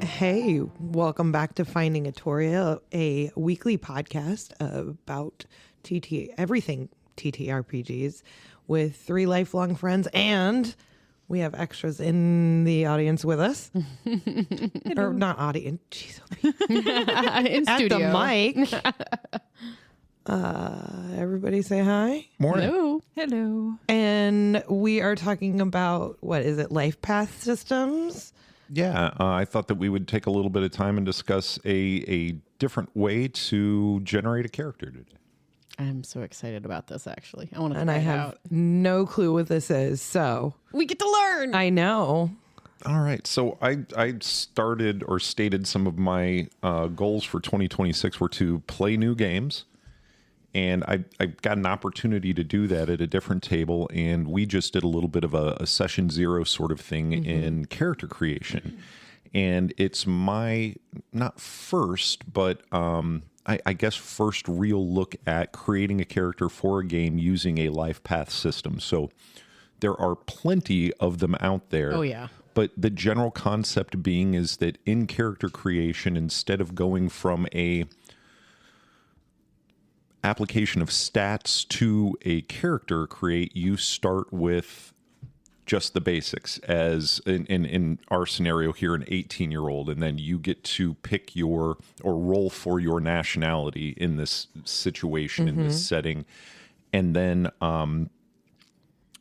Hey, welcome back to Finding Atoria, a weekly podcast about everything TTRPGs with three lifelong friends, and we have extras in the audience with us. Or not audience, jeez. In At studio. the mic. Everybody say hi. Morning. Hello. And we are talking about, what is it, life path systems? Yeah, I thought that we would take a little bit of time and discuss a different way to generate a character today. I'm so excited about this, actually. I want to And try I it have out. no clue what this is, so We get to learn. I know. All right, so I started or stated some of my goals for 2026 were to play new games. And I got an opportunity to do that at a different table, and we just did a little bit of a session zero sort of thing in character creation. And it's my, not first, but I guess first real look at creating a character for a game using a life path system. So there are plenty of them out there. Oh, yeah. But the general concept being is that in character creation, instead of going from a application of stats to a character create, you start with just the basics, as in our scenario here, an 18-year-old, and then you get to pick your or roll for your nationality in this situation, in this setting, and then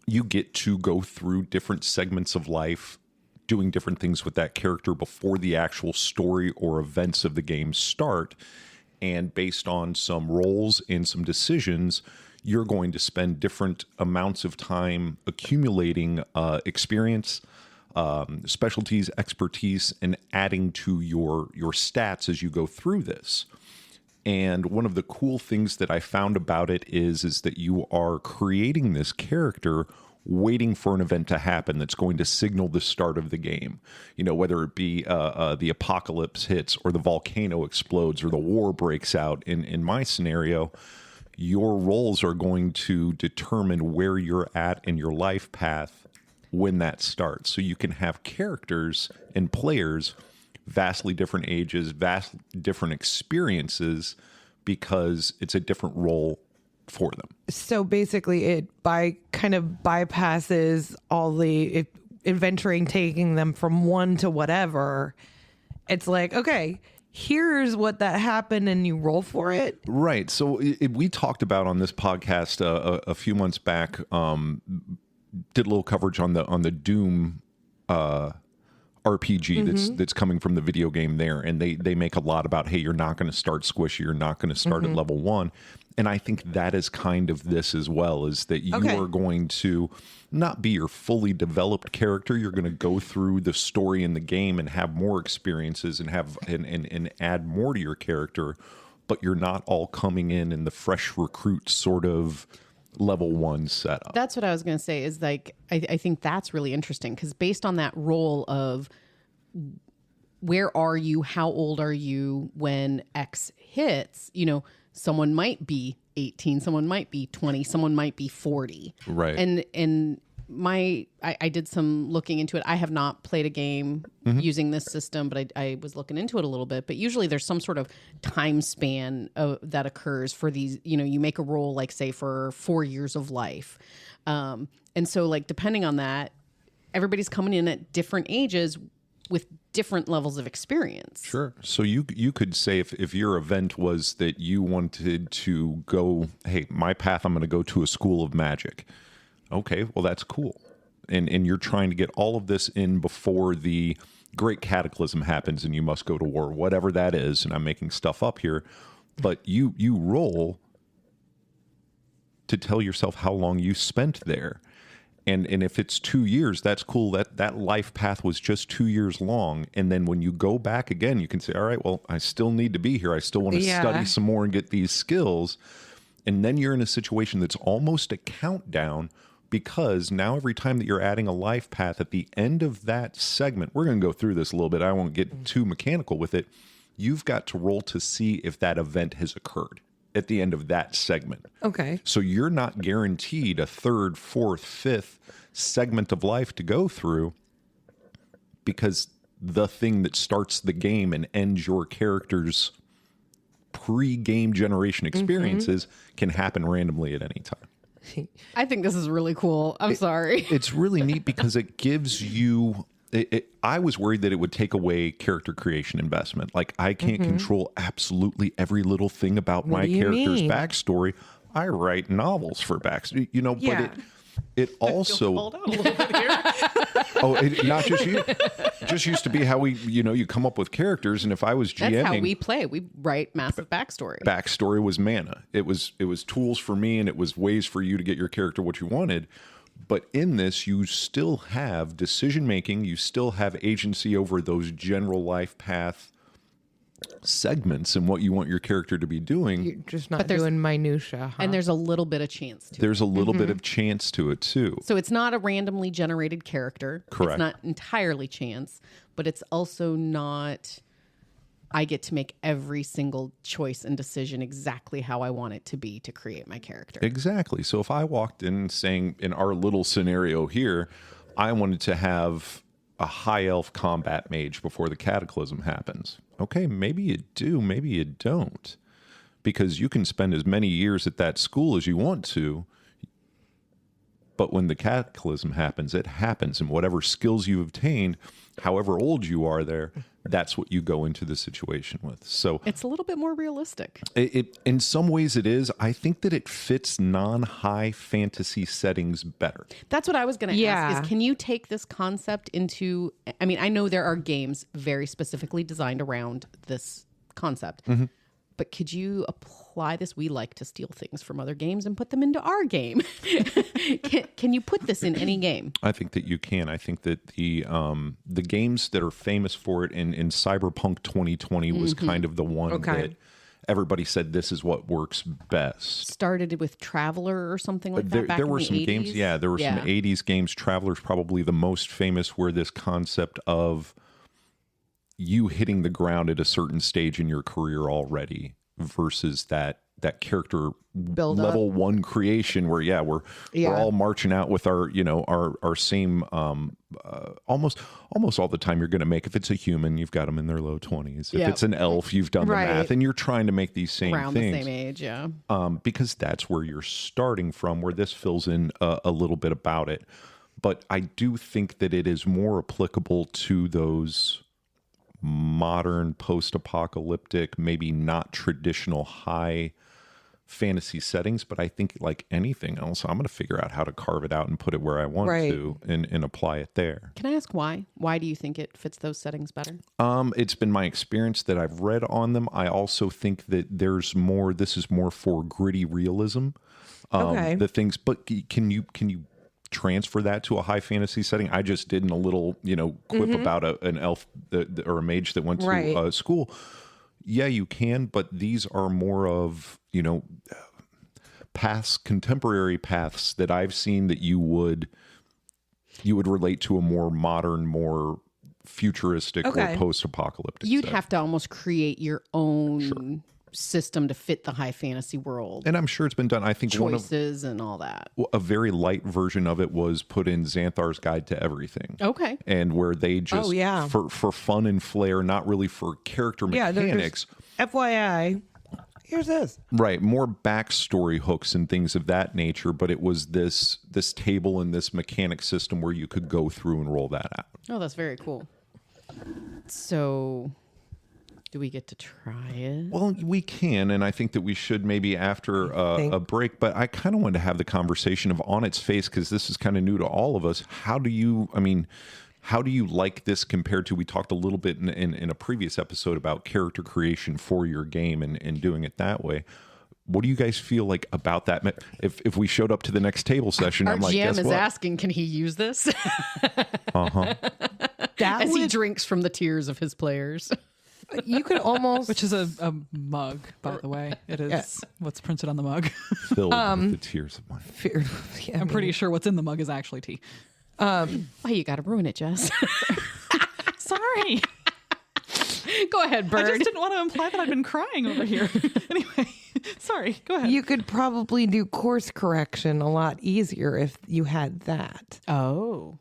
you get to go through different segments of life doing different things with that character before the actual story or events of the game start. And based on some roles and some decisions, you're going to spend different amounts of time accumulating experience, specialties, expertise, and adding to your stats as you go through this. And one of the cool things that I found about it is that you are creating this character waiting for an event to happen that's going to signal the start of the game. You know, whether it be the apocalypse hits or the volcano explodes or the war breaks out. In my scenario, your roles are going to determine where you're at in your life path when that starts. So you can have characters and players, vastly different ages, vastly different experiences, because it's a different role for them. So basically it kind of bypasses all the adventuring, taking them from one to whatever. It's like, okay, here's what that happened and you roll for it. Right. So we talked about on this podcast a few months back, did a little coverage on the Doom RPG that's coming from the video game there, and they make a lot about, hey, you're not going to start squishy, you're not going to start at level 1. And I think that is kind of this as well, is that you are going to not be your fully developed character. You're going to go through the story in the game and have more experiences and have and add more to your character, but you're not all coming in the fresh recruit sort of level 1 setup. That's what I was going to say, is like, I think that's really interesting, because based on that role of where are you, how old are you when X hits, you know, someone might be 18, someone might be 20, someone might be 40. Right. And I did some looking into it. I have not played a game using this system, but I was looking into it a little bit. But usually there's some sort of time span that occurs for these, you know, you make a roll, like say for 4 years of life. And so like, depending on that, everybody's coming in at different ages with different levels of experience. Sure. So you could say if your event was that you wanted to go, hey, my path, I'm going to go to a school of magic. Okay, well, that's cool. And you're trying to get all of this in before the great cataclysm happens and you must go to war, whatever that is. And I'm making stuff up here. But you roll to tell yourself how long you spent there. And if it's 2 years, that's cool. That life path was just 2 years long. And then when you go back again, you can say, all right, well, I still need to be here. I still want to study some more and get these skills. And then you're in a situation that's almost a countdown, because now every time that you're adding a life path at the end of that segment, we're going to go through this a little bit. I won't get too mechanical with it. You've got to roll to see if that event has occurred at the end of that segment. Okay. So you're not guaranteed a third, fourth, fifth segment of life to go through, because the thing that starts the game and ends your character's pre-game generation experiences can happen randomly at any time. I think this is really cool. I'm sorry. It's really neat because it gives you... I was worried that it would take away character creation investment. Like, I can't control absolutely every little thing about my character's backstory. I write novels for backstory, but it also... Hold on a little bit here. Not just you. It just used to be how we, you come up with characters, and if I was GMing... That's how we play. We write massive backstory. Backstory was mana. It was tools for me, and it was ways for you to get your character what you wanted. But in this, you still have decision making. You still have agency over those general life path segments and what you want your character to be doing. You're just not doing minutia. And there's a little bit of chance to it. There's a little bit of chance to it too. So it's not a randomly generated character. Correct. It's not entirely chance, but it's also not... I get to make every single choice and decision exactly how I want it to be to create my character. Exactly. So if I walked in saying, in our little scenario here, I wanted to have a high elf combat mage before the cataclysm happens. Okay, maybe you do, maybe you don't. Because you can spend as many years at that school as you want to, but when the cataclysm happens, it happens. And whatever skills you've obtained, however old you are there, that's what you go into the situation with. So it's a little bit more realistic. It in some ways it is. I think that it fits non-high fantasy settings better. That's what I was going to ask is, can you take this concept into... I mean, I know there are games very specifically designed around this concept. But could you apply this? We like to steal things from other games and put them into our game. Can you put this in any game? I think that you can. I think that the games that are famous for it in Cyberpunk 2020 was kind of the one that everybody said this is what works best. Started with Traveler or something like that. There were some 80s? games. Yeah, there were some 80s games. Traveler's probably the most famous, where this concept of you hitting the ground at a certain stage in your career already versus that character Build level up. 1 creation where we're all marching out with our our same almost all the time you're going to make. If it's a human, you've got them in their low 20s. If it's an elf, you've done the math, and you're trying to make these same around things the same age, because that's where you're starting from, where this fills in a little bit about it. But I do think that it is more applicable to those modern post-apocalyptic, maybe not traditional high fantasy settings. But I think, like anything else, I'm going to figure out how to carve it out and put it where I want to and apply it there. Can I ask why? Why do you think it fits those settings better? It's been my experience that I've read on them. I also think that this is more for gritty realism. The things, but can you transfer that to a high fantasy setting? I just did in a little quip about an elf or a mage that went to school. Yeah, you can, but these are more of contemporary paths that I've seen that you would relate to a more modern, more futuristic or post-apocalyptic You'd setting. have to almost create your own system to fit the high fantasy world. And I'm sure it's been done. I think choices and all that. A very light version of it was put in Xanthar's Guide to Everything. Okay. And where they just, for fun and flair, not really for character mechanics. FYI, here's this. Right. More backstory hooks and things of that nature. But it was this table and this mechanic system where you could go through and roll that out. Oh, that's very cool. So... do we get to try it? Well, we can, and I think that we should maybe after a break. But I kind of wanted to have the conversation of on its face, because this is kind of new to all of us. How do you like this compared to, we talked a little bit in a previous episode about character creation for your game and doing it that way. What do you guys feel like about that? If we showed up to the next table session, Our I'm like, GM guess is what? asking, can he use this? As he drinks from the tears of his players. You could almost... Which is a mug, by the way. It is what's printed on the mug. Filled with the tears of my fear. I'm pretty sure what's in the mug is actually tea. Why you got to ruin it, Jess? Sorry. Go ahead, Bird. I just didn't want to imply that I've been crying over here. Anyway, sorry. Go ahead. You could probably do course correction a lot easier if you had that. Oh.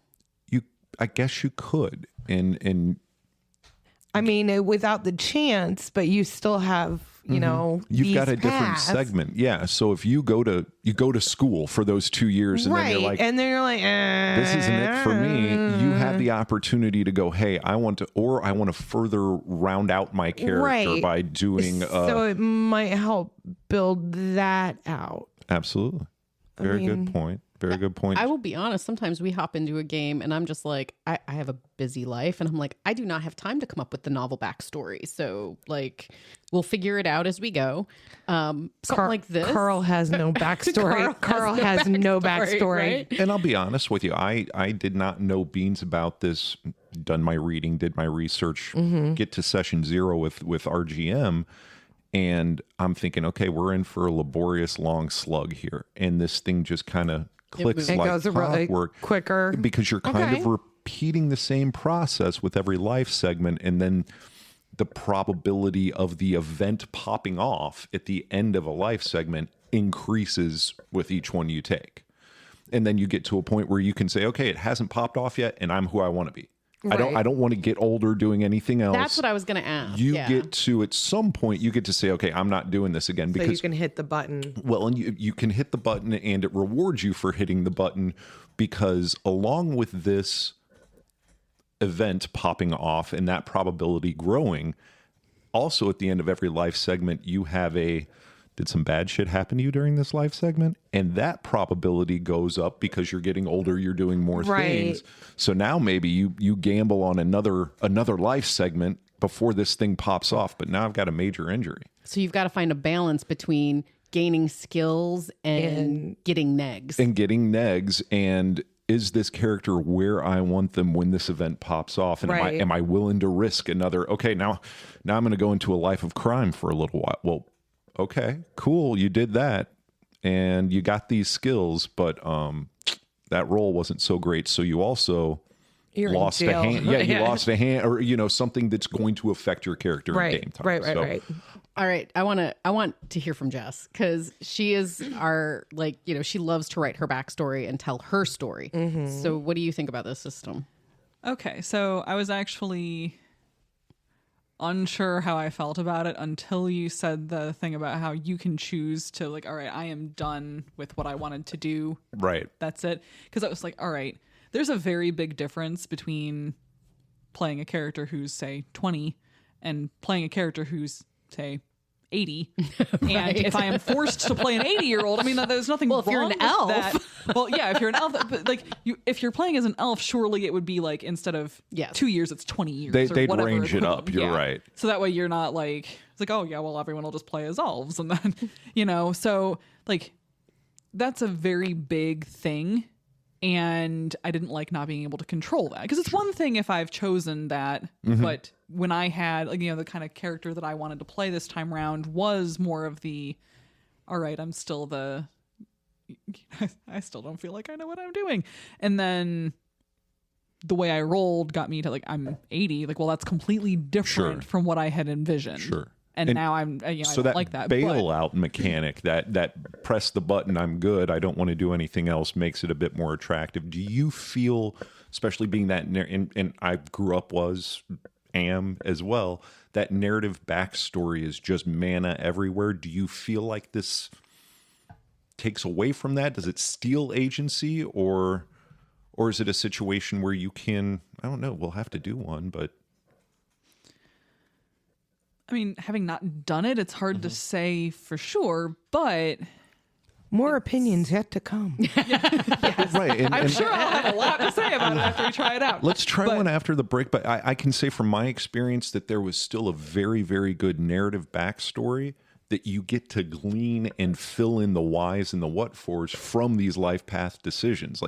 I guess you could. And I mean, without the chance, but you still have, you know, you've got a these different paths. segment. Yeah. So if you go to school for those 2 years and then you're like, and then you're like, this isn't it for me, you have the opportunity to go, hey, I want to further round out my character by doing so it might help build that out. Absolutely. Very good point. Very good point. I will be honest. Sometimes we hop into a game and I'm just like, I have a busy life. And I'm like, I do not have time to come up with the novel backstory. So like, we'll figure it out as we go. Something like this. Carl has no backstory. Carl has no backstory. Right? And I'll be honest with you. I did not know beans about this. Done my reading, did my research, get to session 0 with RGM. And I'm thinking, okay, we're in for a laborious long slug here. And this thing just kind of clicks like goes clockwork quicker. because you're kind of repeating the same process with every life segment. And then the probability of the event popping off at the end of a life segment increases with each one you take. And then you get to a point where you can say, okay, it hasn't popped off yet, and I'm who I want to be. Right. I don't want to get older doing anything else. That's what I was going to ask. You get to, at some point, you get to say, okay, I'm not doing this again. So Because you can hit the button. well, and you can hit the button and it rewards you for hitting the button, because along with this event popping off and that probability growing, also at the end of every life segment, you have did some bad shit happen to you during this life segment? And that probability goes up because you're getting older, you're doing more things. So now maybe you gamble on another life segment before this thing pops off, but now I've got a major injury. So you've got to find a balance between gaining skills and getting negs. And is this character where I want them when this event pops off? And am I willing to risk another, okay, now I'm going to go into a life of crime for a little while. Well, okay, cool. You did that and you got these skills, but that role wasn't so great. So you also lost a hand. Yeah, you lost a hand, or something that's going to affect your character in game time. Right. All right, I want to hear from Jess, because she is our, she loves to write her backstory and tell her story. So what do you think about this system? Okay, so I was actually unsure how I felt about it until you said the thing about how you can choose to all right, I am done with what I wanted to do. Right. That's it. Because I was like, all right, there's a very big difference between playing a character who's, say, 20 and playing a character who's, say, 80. And if I am forced to play an 80-year-old, I mean, there's nothing wrong if you're an with elf. that. Well, yeah, if you're an elf, but if you're playing as an elf, surely it would be instead of 2 years, it's 20 years. They'd whatever range it up. You're right. So that way you're not it's oh yeah, well, everyone will just play as elves, and then so that's a very big thing. And I didn't like not being able to control that, because it's one thing if I've chosen that, but when I had the kind of character that I wanted to play this time around was more of the, all right, I'm still I still don't feel like I know what I'm doing. And then the way I rolled got me to I'm 80. Well, that's completely different from what I had envisioned. Sure. And now I'm, I don't like that. Bailout mechanic, that press the button, I'm good, I don't want to do anything else, makes it a bit more attractive. Do you feel, especially being that, and I grew up am as well, that narrative backstory is just mana everywhere. Do you feel like this takes away from that? Does it steal agency, or is it a situation where you can, I don't know, we'll have to do one, but I mean, having not done it, it's hard to say for sure, but more opinions yet to come. Yes. Right. I'm sure I'll have a lot to say about it after we try it out. Let's try one after the break. But I can say from my experience that there was still a very, very good narrative backstory that you get to glean and fill in the whys and the what-fors from these life path decisions.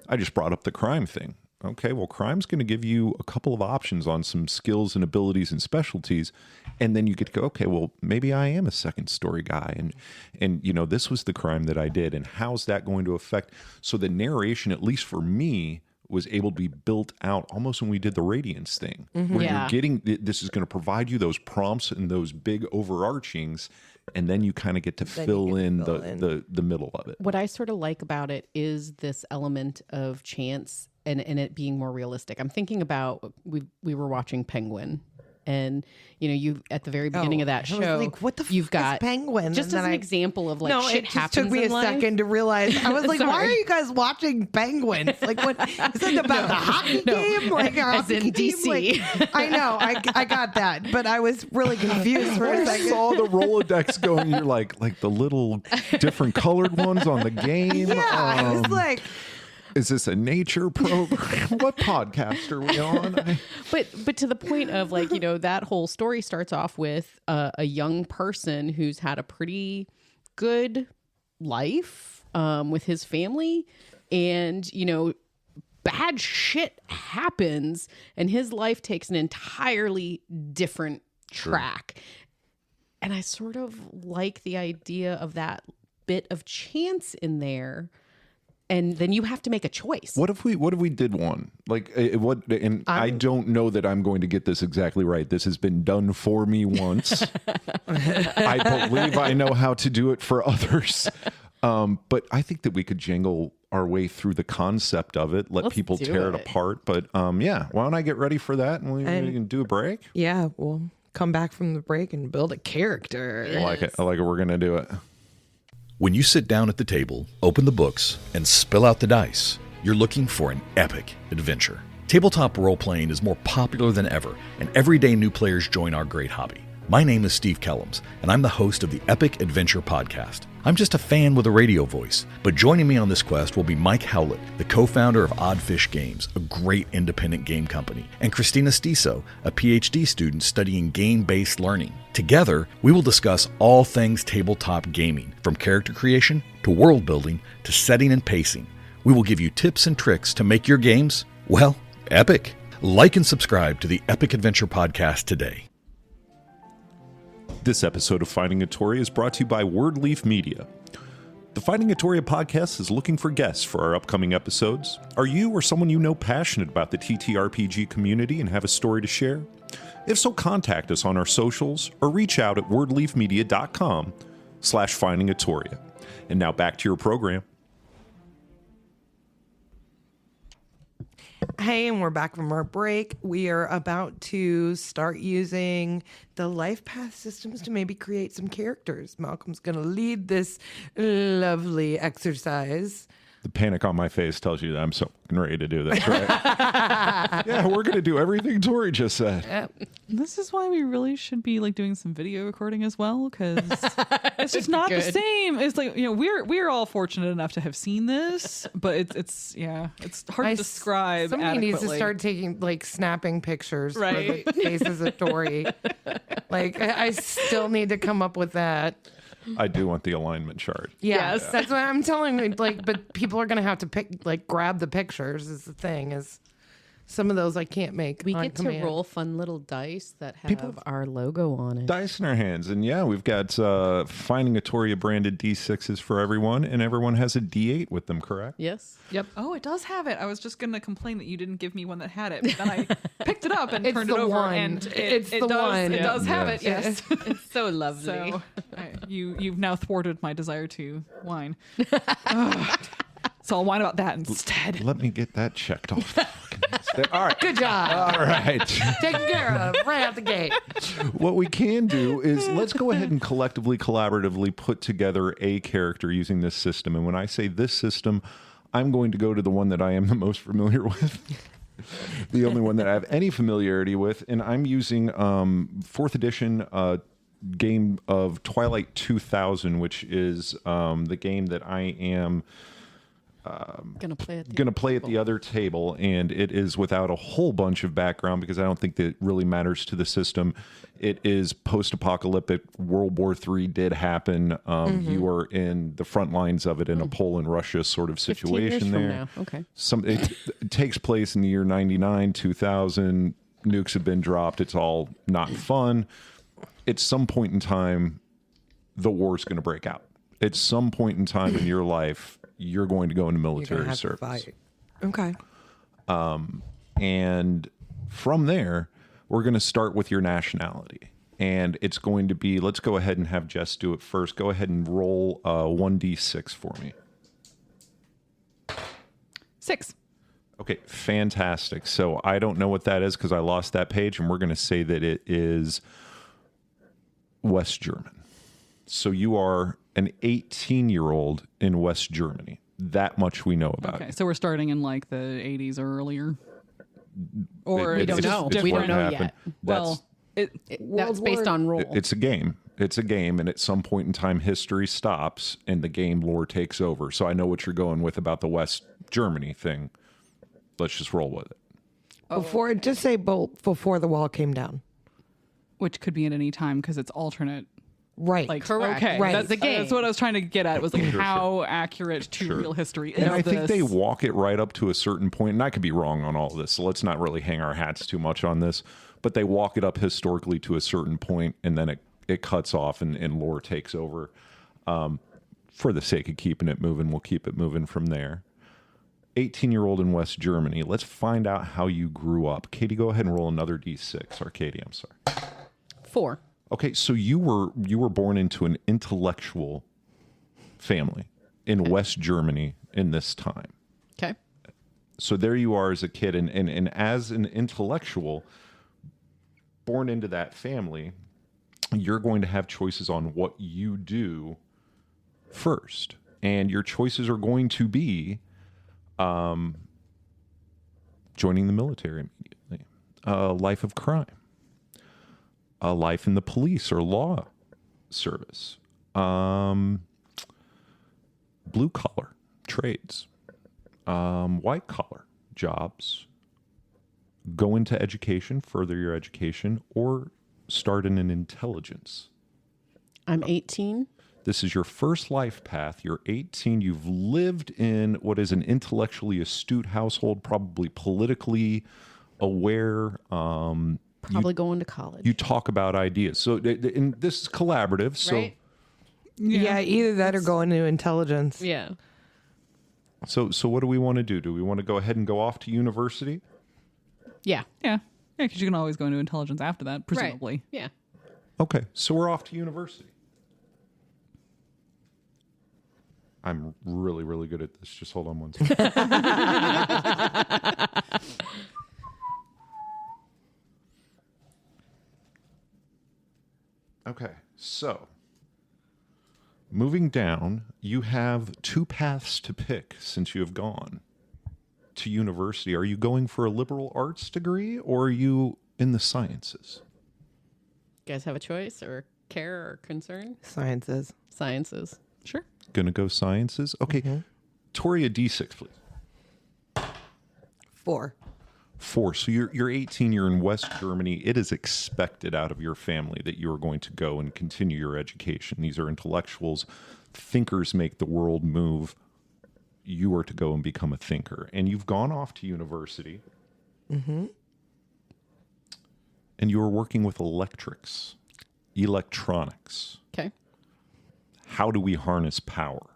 I just brought up the crime thing. Okay, well, crime's going to give you a couple of options on some skills and abilities and specialties, and then you get to go, okay, well, maybe I am a second story guy, and this was the crime that I did, and how's that going to affect? So the narration, at least for me, was able to be built out almost when we did the Radiance thing, where you're getting, this is going to provide you those prompts and those big overarchings, and then you kind of get to fill in the middle of it. What I sort of like about it is this element of chance and it being more realistic. I'm thinking about, we were watching Penguin And you at the very beginning of that I was show, like, what the you've fuck got is Penguin? just And as then an example of like no, shit it just happens took me in a life. second to realize. I was like, why Sorry. are you guys watching Penguins? Like, what is it about the hockey game? Like, as in DC. Like, I know, I got that, but I was really confused for a I second. saw the Rolodex going. You're like the little different colored ones on the game. Yeah, I was like, is this a nature program? What podcast are we on? But to the point of like, that whole story starts off with a young person who's had a pretty good life with his family, and bad shit happens, and his life takes an entirely different track. And I sort of like the idea of that bit of chance in there. And then you have to make a choice. What if we did one? Like what? And I don't know that I'm going to get this exactly right. This has been done for me once. I believe I know how to do it for others. But I think that we could jangle our way through the concept of it, let people tear it apart. But yeah, why don't I get ready for that and we can do a break? yeah, we'll come back from the break and build a character. I like it. We're going to do it. When you sit down at the table, open the books, and spill out the dice, you're looking for an epic adventure. Tabletop role-playing is more popular than ever, and every day new players join our great hobby. My name is Steve Kellums, and I'm the host of the Epic Adventure Podcast. I'm just a fan with a radio voice, but joining me on this quest will be Mike Howlett, the co-founder of Oddfish Games, a great independent game company, and Christina Stiso, a PhD student studying game-based learning. Together, we will discuss all things tabletop gaming, from character creation to world building to setting and pacing. We will give you tips and tricks to make your games, well, epic. Like and subscribe to the Epic Adventure Podcast today. This episode of Finding Atoria is brought to you by Wordleaf Media. The Finding Atoria podcast is looking for guests for our upcoming episodes. Are you or someone you know passionate about the TTRPG community and have a story to share? If so, contact us on our socials or reach out at wordleafmedia.com/Finding Atoria. And now back to your program. Hey, and we're back from our break. We are about to start using the life path systems to maybe create some characters. Malcolm's going to lead this lovely exercise. The panic on my face tells you that I'm so fucking ready to do this, right? Yeah, we're going to do everything Tori just said. This is why we really should be like doing some video recording as well, because it's just not the same. It's like, we're all fortunate enough to have seen this, but it's hard to describe. Somebody needs to start taking snapping pictures for the faces of Tori. I still need to come up with that. I do want the alignment chart. Yes, that's what I'm telling you. But people are going to have to grab the pictures. Is the thing is, some of those I can't make. We on get command. to roll fun little dice that have our logo on it. Dice in our hands. And yeah, we've got Finding Atoria branded D6s for everyone, and everyone has a D8 with them, correct? Yes. Yep. Oh, it does have it. I was just going to complain that you didn't give me one that had it, but then I picked it up and turned it over, one. and It's the does, one. It does have it. Yes. It's so lovely. So you've now thwarted my desire to whine. So I'll whine about that instead. Let me get that checked off. All right. Good job. All right. Taken care of right out the gate. What we can do is let's go ahead and collectively, collaboratively put together a character using this system. And when I say this system, I'm going to go to the one that I am the most familiar with. The only one that I have any familiarity with. And I'm using 4th edition game of Twilight 2000, which is the game that I am Gonna play at the other table, and it is without a whole bunch of background because I don't think that it really matters to the system. It is post-apocalyptic. World War III did happen. You are in the front lines of it in a Poland, Russia sort of situation there. Okay. It takes place in the year 99, 2000. Nukes have been dropped. It's all not fun. At some point in time, the war's going to break out. At some point in time in your life, you're going to go into military service. Okay. And from there, we're going to start with your nationality. And it's going to be, let's go ahead and have Jess do it first. Go ahead and roll 1d6 for me. 6. Okay, fantastic. So I don't know what that is because I lost that page, and we're going to say that it is West German. So you are an 18-year-old in West Germany. That much we know about. Okay, so we're starting in like the 80s or earlier. Or We don't know. We don't know yet. Well, That's based on role. It's a game. It's a game, and at some point in time, history stops, and the game lore takes over. So I know what you're going with about the West Germany thing. Let's just roll with it. Before, just say before the wall came down. which could be at any time because it's alternate. Right. Like, Correct. okay, Right. that's the game. That's what I was trying to get at. Was like how accurate to real history is And I think this? they walk it right up to a certain point, and I could be wrong on all of this, so let's not really hang our hats too much on this, but they walk it up historically to a certain point, and then it cuts off and lore takes over. For the sake of keeping it moving, we'll keep it moving from there. 18-year-old in West Germany. Let's find out how you grew up. Katie, go ahead and roll another D6. Arcadia, I'm sorry. 4. Okay, so you were born into an intellectual family in West Germany in this time. Okay. So there you are as a kid, and as an intellectual born into that family, you're going to have choices on what you do first. And your choices are going to be joining the military immediately, a life of crime, a life in the police or law service, blue collar trades, white collar jobs, go into education, further your education, or start in an intelligence. I'm 18. This is your first life path. You're 18. You've lived in what is an intellectually astute household, probably politically aware. Probably going to college. You talk about ideas. So and this is collaborative. So, right? Yeah, either that or go into intelligence. Yeah. so what do we want to do? Do we want to go ahead and go off to university? Yeah. Yeah, because you can always go into intelligence after that, presumably. Right. Yeah. Okay, so we're off to university. I'm really, really good at this. Just hold on one second. Okay, so moving down, you have two paths to pick since you have gone to university. Are you going for a liberal arts degree or are you in the sciences? You guys have a choice or care or concern? Sciences. Sciences. Sure. Gonna go sciences? Okay. Tori, a D6, please. 4. 4. So you're 18, you're in West Germany. It is expected out of your family that you are going to go and continue your education. These are intellectuals. Thinkers make the world move. You are to go and become a thinker. And you've gone off to university. Mm-hmm. And you are working with electronics. Okay. How do we harness power?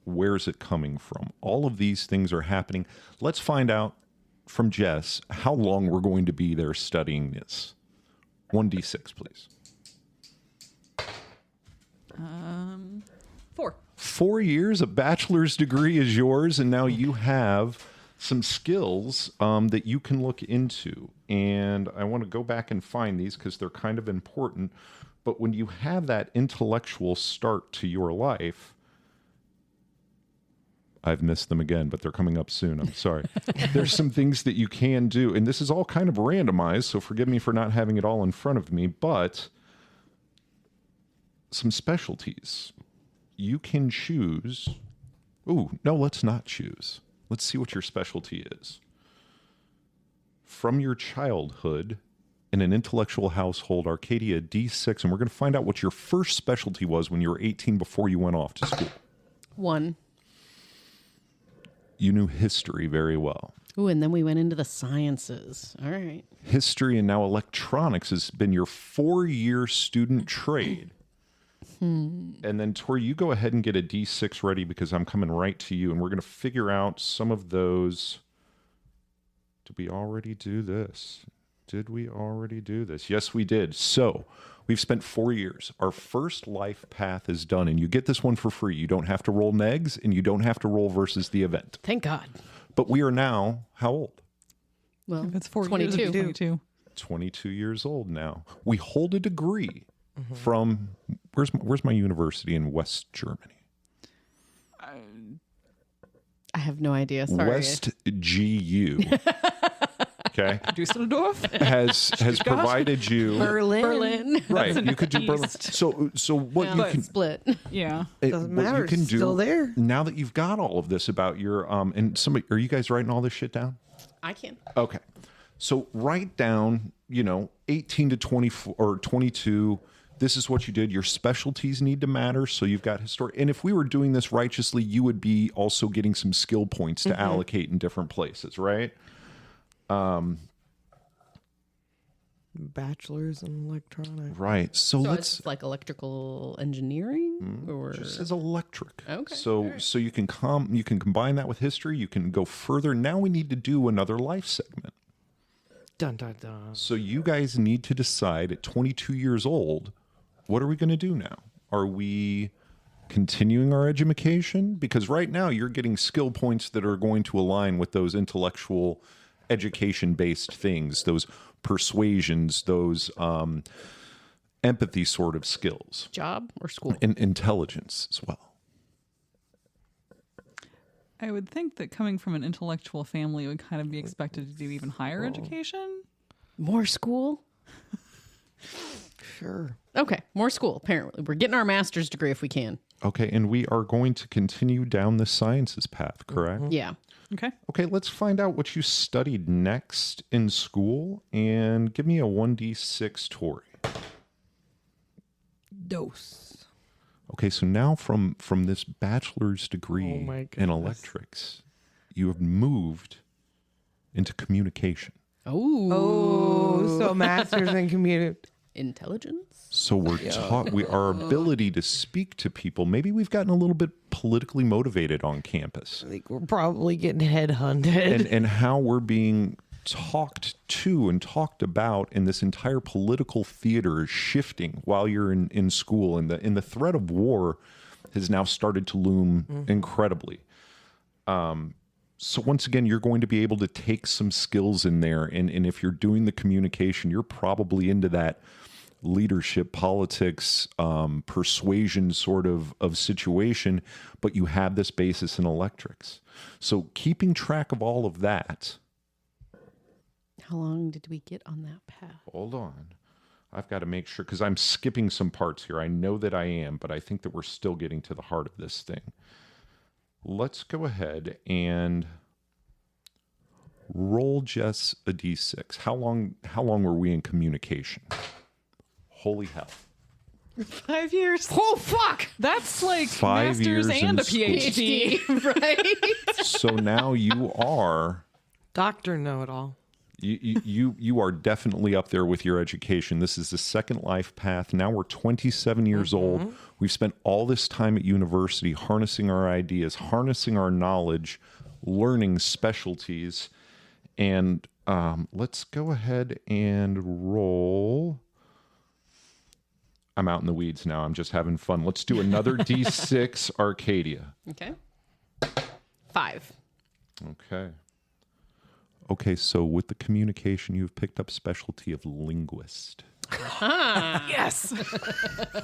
Where is it coming from? All of these things are happening. Let's find out from Jess how long we're going to be there studying this. 1d6, please. 4. 4 years, a bachelor's degree is yours, and now you have some skills that you can look into. And I want to go back and find these because they're kind of important. But when you have that intellectual start to your life, I've missed them again, but they're coming up soon. I'm sorry. There's some things that you can do, and this is all kind of randomized, so forgive me for not having it all in front of me, but some specialties. You can choose. Ooh, no, let's not choose. Let's see what your specialty is. From your childhood, in an intellectual household, Arcadia, D6, and we're going to find out what your first specialty was when you were 18 before you went off to school. 1. You knew history very well. Ooh, and then we went into the sciences. All right. History and now electronics has been your 4-year student trade. And then, Tori, you go ahead and get a D6 ready because I'm coming right to you, and we're going to figure out some of those. Did we already do this? Yes, we did. So we've spent 4 years. Our first life path is done, and you get this one for free. You don't have to roll negs, and you don't have to roll versus the event. Thank God. But we are now how old? Well, If it's 4 years, 22. it'd be 22. 22 years old now. We hold a degree from where's my university in West Germany? I have no idea. Sorry. West GU. Okay. Dusseldorf? Has provided you Berlin. right. You could do Berlin. East. So what Well, you can split. Yeah. Doesn't what matter, you can it's do still there. now that you've got all of this about your and somebody, are you guys writing all this shit down? I can. Okay. So write down, 18 to 24 or 22. This is what you did. Your specialties need to matter. So you've got historic. And if we were doing this righteously, you would be also getting some skill points to allocate in different places, right? Bachelor's in electronics. Right. So So let's it's like electrical engineering or just as electric. Okay, So you can you can combine that with history. You can go further. Now we need to do another life segment. Dun dun dun. So you guys need to decide at 22 years old, what are we going to do now? Are we continuing our education? Because right now you're getting skill points that are going to align with those intellectual education-based things, those persuasions, those empathy sort of skills, job or school. and intelligence as well. I would think that coming from an intellectual family would kind of be expected to do even higher education. More school? Sure. Okay, more school, apparently. We're getting our master's degree if we can. Okay, and we are going to continue down the sciences path, correct? Yeah. Okay. Okay, let's find out what you studied next in school and give me a 1d6 Tori. Dose. Okay, so now from this bachelor's degree Oh my in goodness. electrics, you have moved into communication. Oh. So masters in community. Intelligence? So we're taught our ability to speak to people. Maybe we've gotten a little bit politically motivated on campus. I think we're probably getting headhunted. And how we're being talked to and talked about, and this entire political theater is shifting while you're in school, and the threat of war has now started to loom incredibly. So once again, you're going to be able to take some skills in there, and if you're doing the communication, you're probably into that leadership, politics, persuasion sort of situation, but you have this basis in electrics. So keeping track of all of that. How long did we get on that path? Hold on. I've got to make sure, because I'm skipping some parts here. I know that I am, but I think that we're still getting to the heart of this thing. Let's go ahead and roll Jess a d6. How long were we in communication? Holy hell. 5 years. Oh, fuck! That's like 5 master's years and in a school. PhD. Right? So now you are Doctor know-it-all. you are definitely up there with your education. This is the second life path. Now we're 27 years old. We've spent all this time at university harnessing our ideas, harnessing our knowledge, learning specialties. And let's go ahead and roll. I'm out in the weeds now. I'm just having fun. Let's do another D6 Arcadia. Okay. 5. Okay. Okay, so with the communication, you've picked up specialty of linguist. Yes.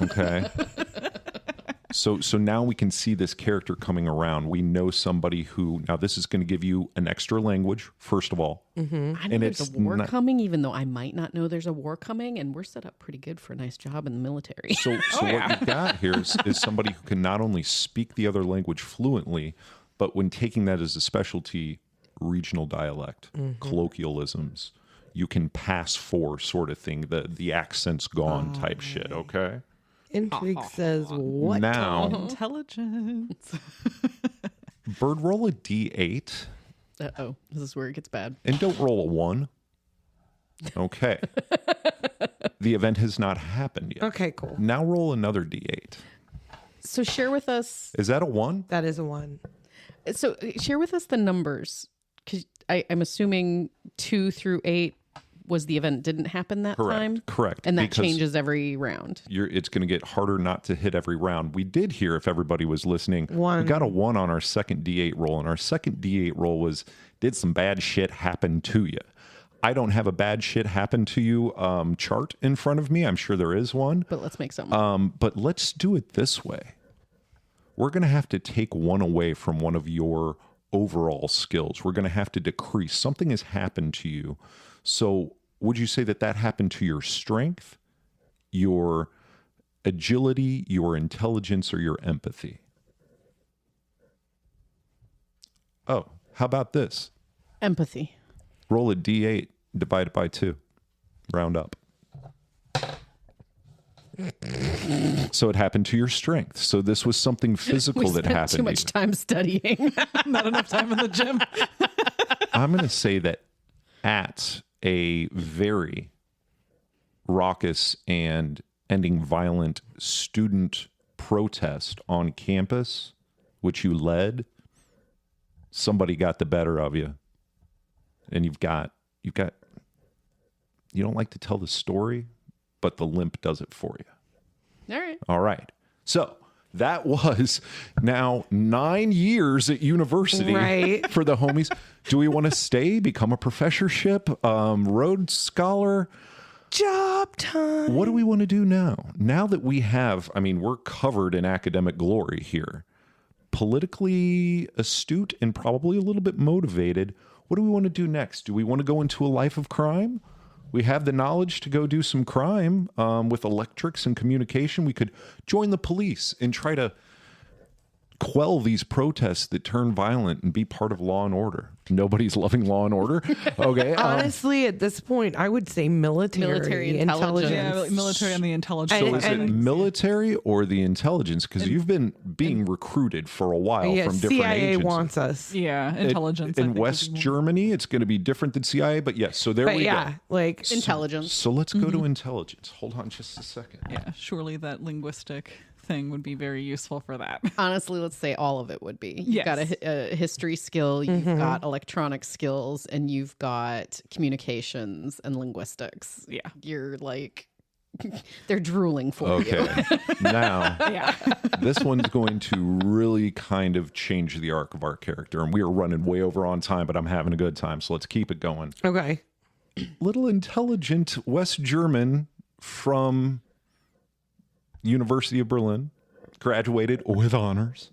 Okay. So now we can see this character coming around. We know somebody who, now this is going to give you an extra language, first of all. I know And there's it's a war not- coming, even though I might not know there's a war coming, and we're set up pretty good for a nice job in the military. So what you got here is somebody who can not only speak the other language fluently, but when taking that as a specialty, regional dialect, colloquialisms, you can pass for sort of thing, the accent's gone type shit, okay? Intrigue says what? Now, Intelligence. Bird, roll a d8 Uh-oh. This is where it gets bad. and don't roll a 1. Okay. The event has not happened yet. Okay, cool. Now roll another d8. So share with us. Is that a 1? That is a 1. So share with us the numbers, because I'm assuming 2 through 8 was the event didn't happen that time. Correct. And that Because changes every round. it's going to get harder not to hit every round. We did hear, if everybody was listening, One. we got a 1 on our second D8 roll, and our second D8 roll was, did some bad shit happen to you? I don't have a bad shit happen to you chart in front of me. I'm sure there is one. But let's make something. But let's do it this way. We're going to have to take 1 away from one of your overall skills. We're going to have to decrease. Something has happened to you. So would you say that happened to your strength, your agility, your intelligence, or your empathy? Oh, how about this? Empathy. Roll a D8, divide it by 2. Round up. So it happened to your strength. So this was something physical We that spent happened too much to you. time studying. Not enough time in the gym. I'm going to say that at a very raucous and ending violent student protest on campus, which you led, somebody got the better of you. And you don't like to tell the story, but the limp does it for you. All right. All right. So that was now 9 years at university Right. for the homies. Do we want to stay, become a professorship, Rhodes Scholar? Job time. What do we want to do now? Now that we have, we're covered in academic glory here. Politically astute and probably a little bit motivated. What do we want to do next? Do we want to go into a life of crime? We have the knowledge to go do some crime with electrics and communication. We could join the police and try to quell these protests that turn violent and be part of law and order. Nobody's loving law and order. Okay. Honestly, at this point, I would say military intelligence. Yeah, like military and the intelligence. So is it military or the intelligence? Because you've been being recruited for a while Yeah, from different CIA agencies. wants us. Yeah, intelligence. I In think, would West be more- Germany, it's going to be different than CIA, but yes. So there But we yeah, go. like Intelligence. So let's go to intelligence. Hold on just a second. Yeah, surely that linguistic thing would be very useful for that. Honestly, let's say all of it would be. You've Yes. got a history skill, you've got electronic skills, and you've got communications and linguistics. Yeah. You're like, they're drooling for Okay. you. Now, Yeah. this one's going to really kind of change the arc of our character. And we are running way over on time, but I'm having a good time. So let's keep it going. okay. Little intelligent West German from University of Berlin, graduated with honors.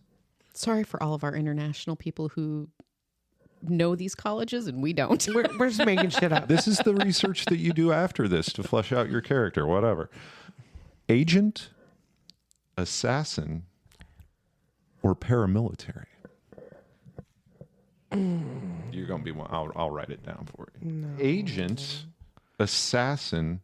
Sorry for all of our international people who know these colleges and we don't. We're just making shit up. This is the research that you do after this to flesh out your character, whatever. Agent, assassin, or paramilitary? You're going to be one. I'll write it down for you. No. Agent, assassin,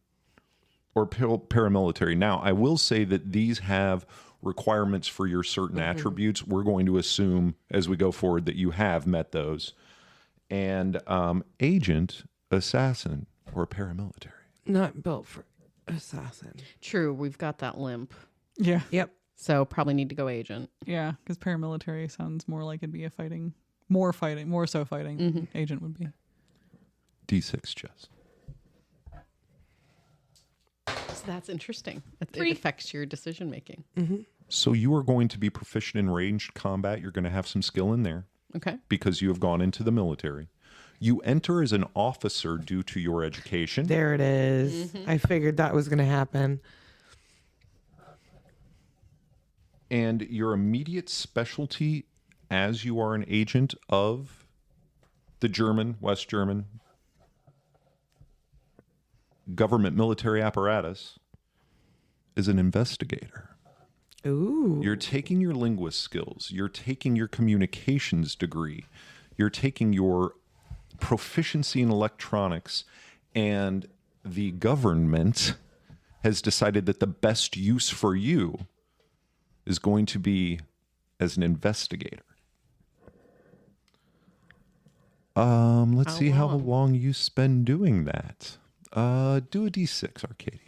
or paramilitary. Now, I will say that these have requirements for your certain attributes. We're going to assume as we go forward that you have met those. And agent, assassin, or paramilitary. Not built for assassin. True, we've got that limp. Yeah. Yep. So probably need to go agent. Yeah, because paramilitary sounds more like it'd be a fighting. More so fighting. Agent would be. D6, Jess. So that's interesting. It 3. affects your decision making. So you are going to be proficient in ranged combat. You're going to have some skill in there Okay. because you have gone into the military. You enter as an officer due to your education. There it is. I figured that was going to happen. And your immediate specialty as you are an agent of the West German government military apparatus is an investigator. Ooh. You're taking your linguist skills. You're taking your communications degree. You're taking your proficiency in electronics, and the government has decided that the best use for you is going to be as an investigator. Let's see how long you spend doing that. Do a D6, Arcadia.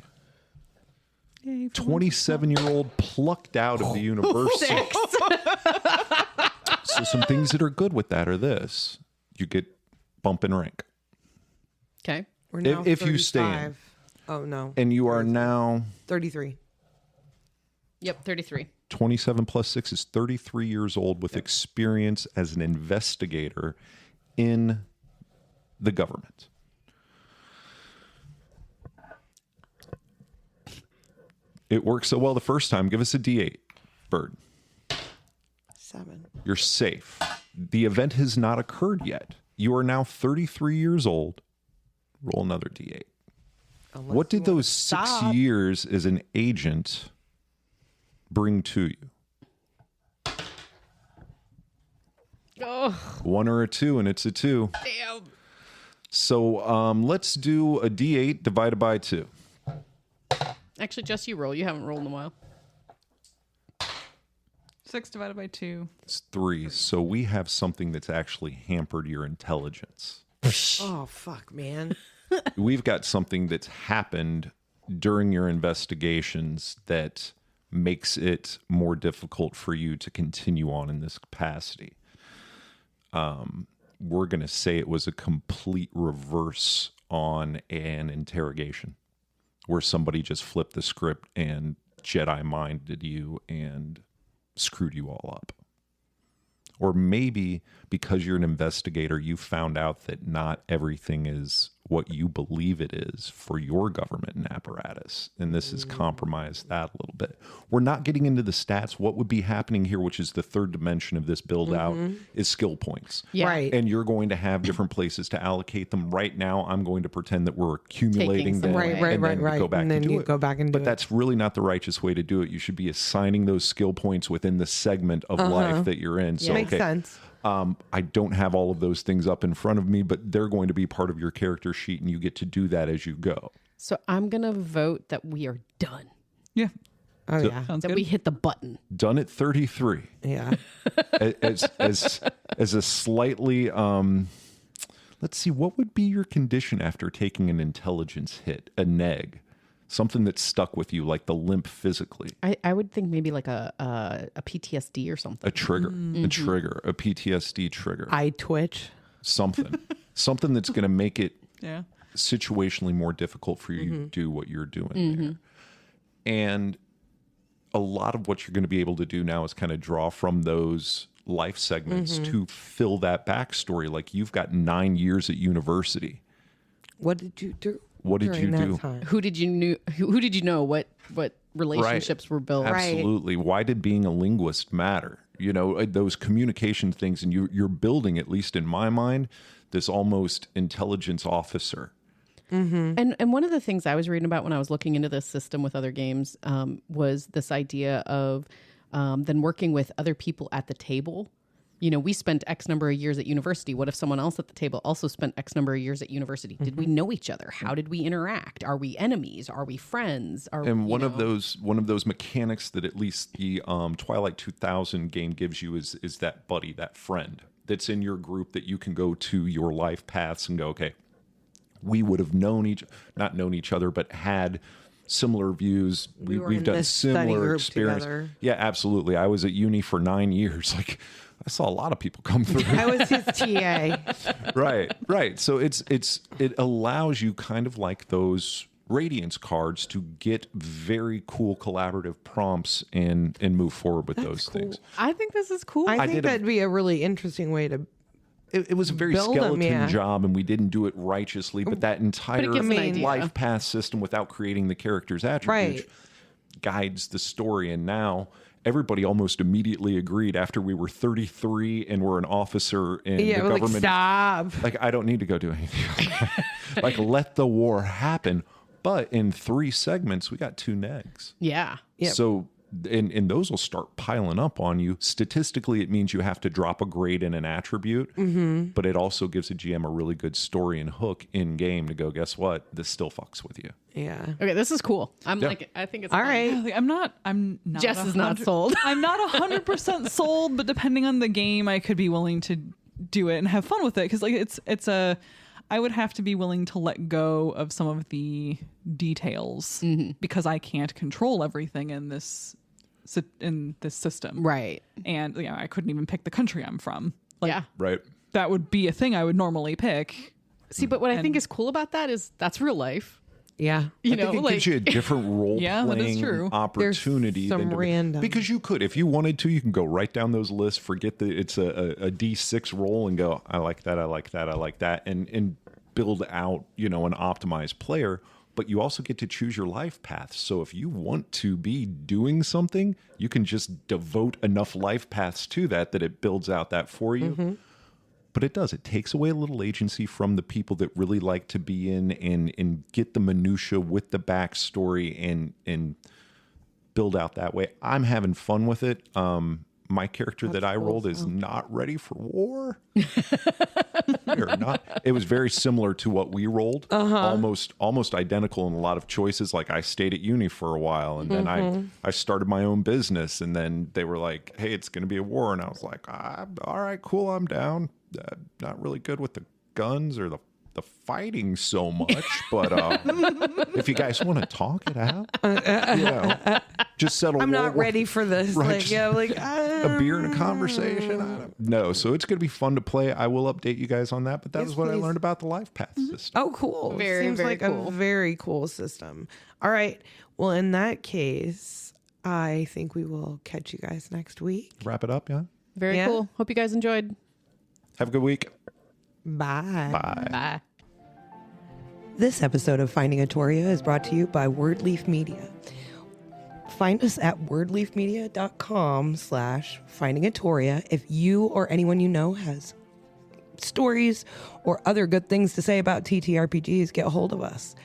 Yay, 27-year-old plucked out of the university. So some things that are good with that are this. You get bump in rank. Okay. We're now if you stay in. 35. Oh, no. And you are now 33. Yep, 33. 27 plus 6 is 33 years old with experience as an investigator in the government. It worked so well the first time. Give us a D8, Bird. 7. You're safe. The event has not occurred yet. You are now 33 years old. Roll another D8. What did those 6 years as an agent bring to you? Oh, 1 or a 2, and it's a 2. damn. So let's do a D8 divided by 2. Actually, Jess, you roll. You haven't rolled in a while. 6 divided by 2. It's 3. So we have something that's actually hampered your intelligence. Oh, fuck, man. We've got something that's happened during your investigations that makes it more difficult for you to continue on in this capacity. We're going to say it was a complete reverse on an interrogation where somebody just flipped the script and Jedi minded you and screwed you all up. Or maybe because you're an investigator, you found out that not everything is what you believe it is for your government and apparatus. And this has compromised that a little bit. We're not getting into the stats. What would be happening here, which is the third dimension of this build out, is skill points. Yeah. Right. And you're going to have different places to allocate them. Right now, I'm going to pretend that we're accumulating them. Right, and then Go back and then and do you it. go back and do But it. that's really not the righteous way to do it. You should be assigning those skill points within the segment of life that you're in. So, Makes sense. I don't have all of those things up in front of me, but they're going to be part of your character sheet, and you get to do that as you go. So I'm going to vote that we are done. Yeah. Oh, yeah. Sounds That good. we hit the button. Done at 33. Yeah. As a slightly, let's see, what would be your condition after taking an intelligence hit? A neg. Something that stuck with you, like the limp physically. I would think maybe like a PTSD or something. A trigger. A trigger. A PTSD trigger. I twitch. Something. Something that's going to make it Yeah. situationally more difficult for you to do what you're doing there. And a lot of what you're going to be able to do now is kind of draw from those life segments to fill that backstory. Like you've got 9 years at university. What did you do? What did during you that do? time? Who did you know? What relationships were built? Absolutely. Why did being a linguist matter? You know, those communication things, and you're building, at least in my mind, this almost intelligence officer. And one of the things I was reading about when I was looking into this system with other games was this idea of then working with other people at the table. You know, we spent X number of years at university. What if someone else at the table also spent X number of years at university? Did we know each other? How did we interact? Are we enemies? Are we friends? And one of those mechanics that at least the Twilight 2000 game gives you is that buddy, that friend that's in your group that you can go to your life paths and go, okay, we would have not known each other, but had similar views. were We've in done this study similar group experience. together. Yeah, absolutely. I was at uni for 9 years. Like I saw a lot of people come through. I was his TA. Right. So it allows you kind of like those Radiance cards to get very cool collaborative prompts and move forward with those things. I think this is cool. I did think that'd be a really interesting way to. It was a very Build 'em, skeleton yeah. job, and we didn't do it righteously. But that entire gives an idea. life path system, without creating the character's attributes, Right. guides the story. And now everybody almost immediately agreed after we were 33 and we're an officer in the Yeah, we're like, government. stop. Like, I don't need to go do anything else. Like, let the war happen. But in 3 segments, we got 2 negs. Yeah. Yep. So, and those will start piling up on you. Statistically, it means you have to drop a grade in an attribute, but it also gives a GM a really good story and hook in game to go, guess what? This still fucks with you. Yeah. Okay, this is cool. I think it's All fun. right. Like, I'm not. Jess is not 100 sold. I'm not 100% sold, but depending on the game, I could be willing to do it and have fun with it because like it's a. I would have to be willing to let go of some of the details because I can't control everything in this system. Right. And I couldn't even pick the country I'm from. Like, Yeah. Right. that would be a thing I would normally pick. See, but what I think is cool about that is that's real life. Yeah. You I know, think it like gives you a different role Yeah, that is playing true. opportunity. There's some than random. because you could, if you wanted to, you can go right down those lists, forget that it's a D6 roll and go, I like that, I like that, I like that, and build out, an optimized player. But you also get to choose your life paths. So if you want to be doing something, you can just devote enough life paths to that it builds out that for you. Mm-hmm. But it does. It takes away a little agency from the people that really like to be in and get the minutia with the backstory and build out that way. I'm having fun with it. My character that I rolled is not ready for war. Or not. It was very similar to what we rolled. Almost identical in a lot of choices. Like I stayed at uni for a while, and then I started my own business, and then they were like, "Hey, it's going to be a war," and I was like, "All right, cool, I'm down." Not really good with the guns or the fighting so much, but if you guys want to talk it out, just settle. I'm not ready for this. Right, A beer and a conversation. No, so it's going to be fun to play. I will update you guys on that, but that is what I learned about the life path system. Oh, cool. Very, Seems very like cool. a very cool system. All right. Well, in that case, I think we will catch you guys next week. Wrap it up, yeah. very Yeah. cool. Hope you guys enjoyed. Have a good week. Bye. Bye. Bye. This episode of Finding Atoria is brought to you by Wordleaf Media. Find us at wordleafmedia.com/findingatoria if you or anyone you know has stories or other good things to say about TTRPGs. Get a hold of us.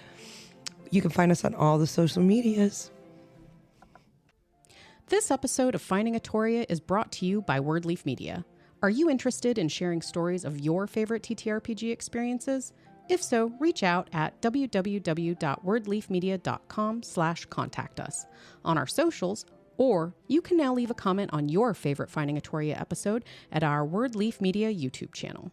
You can find us on all the social medias. This episode of Finding Atoria is brought to you by Wordleaf Media. Are you interested in sharing stories of your favorite TTRPG experiences? If so, reach out at www.wordleafmedia.com/contact us on our socials, or you can now leave a comment on your favorite Finding Atoria episode at our Wordleaf Media YouTube channel.